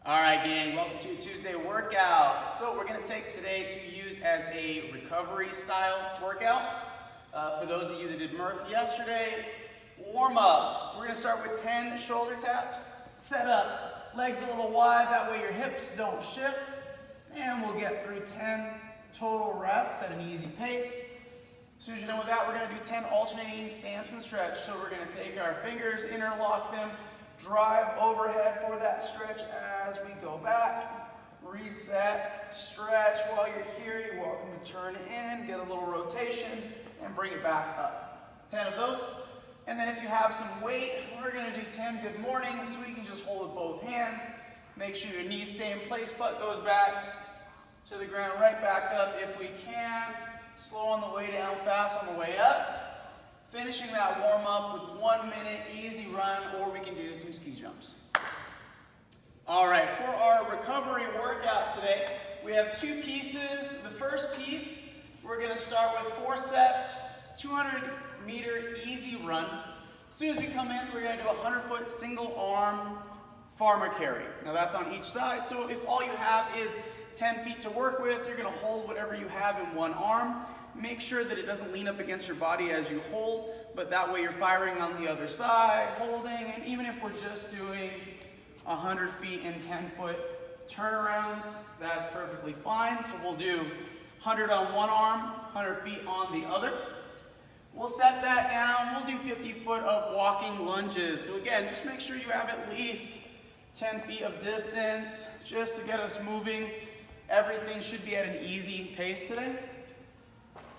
All right, gang, welcome to Tuesday workout. So we're gonna take today to use as a recovery style workout. For those of you that did Murph yesterday, warm up. We're gonna start with 10 shoulder taps. Set up, legs a little wide, that way your hips don't shift. And we'll get through 10 total reps at an easy pace. As soon as you're done with that, we're gonna do 10 alternating Samson stretch. So we're gonna take our fingers, interlock them, drive overhead for that stretch as we go back. Reset, stretch. While you're here, you're welcome to turn in, get a little rotation, and bring it back up. 10 of those. And then if you have some weight, we're gonna do 10 good mornings, so you can just hold with both hands. Make sure your knees stay in place, butt goes back to the ground, right back up if we can. Slow on the way down, fast on the way up. Finishing that warm up with 1 minute easy run, or we can do some ski jumps. All right, for our recovery workout today, we have 2 pieces. The first piece, we're gonna start with 4 sets, 200-meter easy run. As soon as we come in, we're gonna do a 100-foot single arm farmer carry. Now that's on each side, so if all you have is 10 feet to work with, you're gonna hold whatever you have in one arm. Make sure that it doesn't lean up against your body as you hold, but that way you're firing on the other side, holding, and even if we're just doing 100 feet in 10-foot turnarounds, that's perfectly fine. So we'll do 100 on one arm, 100 feet on the other. We'll set that down. We'll do 50 foot of walking lunges. So again, just make sure you have at least 10 feet of distance just to get us moving. Everything should be at an easy pace today.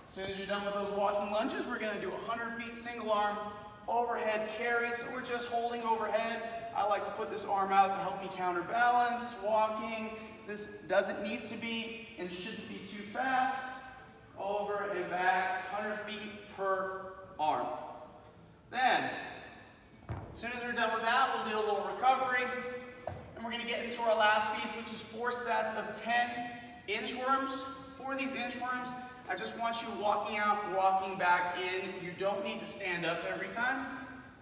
As soon as you're done with those walking lunges, we're gonna do 100 feet single arm overhead carry. So we're just holding overhead. I like to put this arm out to help me counterbalance, walking. This doesn't need to be and shouldn't be too fast. Over and back, 100 feet per arm. Then, as soon as we're done with that, we'll do a little recovery. And we're gonna get into our last piece, which is 4 sets of 10 inchworms. For these inchworms, I just want you walking out, walking back in. You don't need to stand up every time.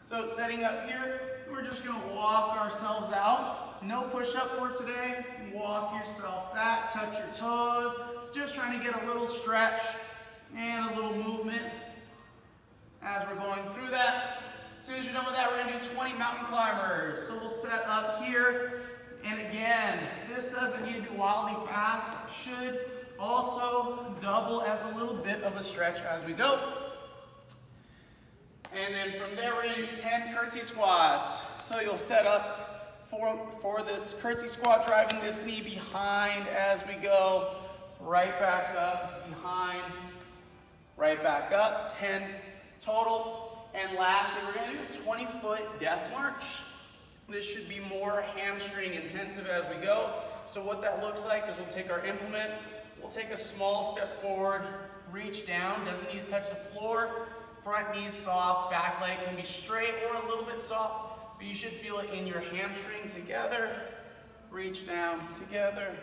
So setting up here, we're just gonna walk ourselves out. No push-up for today. Walk yourself back, touch your toes. Just trying to get a little stretch and a little movement as we're going through that. As soon as you're done with that, we're gonna do 20 mountain climbers. So we'll set up here. And again, this doesn't need to be wildly fast. Should also double as a little bit of a stretch as we go. And then from there, we're gonna do 10 curtsy squats. So you'll set up for this curtsy squat, driving this knee behind as we go. Right back up, behind, right back up, 10 total. And lastly, we're gonna do a 20-foot death march. This should be more hamstring intensive as we go. So what that looks like is we'll take our implement, we'll take a small step forward, reach down, doesn't need to touch the floor. Front knee's soft, back leg can be straight or a little bit soft, but you should feel it in your hamstring together. Reach down, together,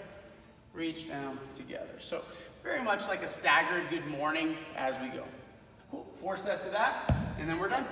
reach down, together. So very much like a staggered good morning as we go. Cool. 4 sets of that, and then we're done.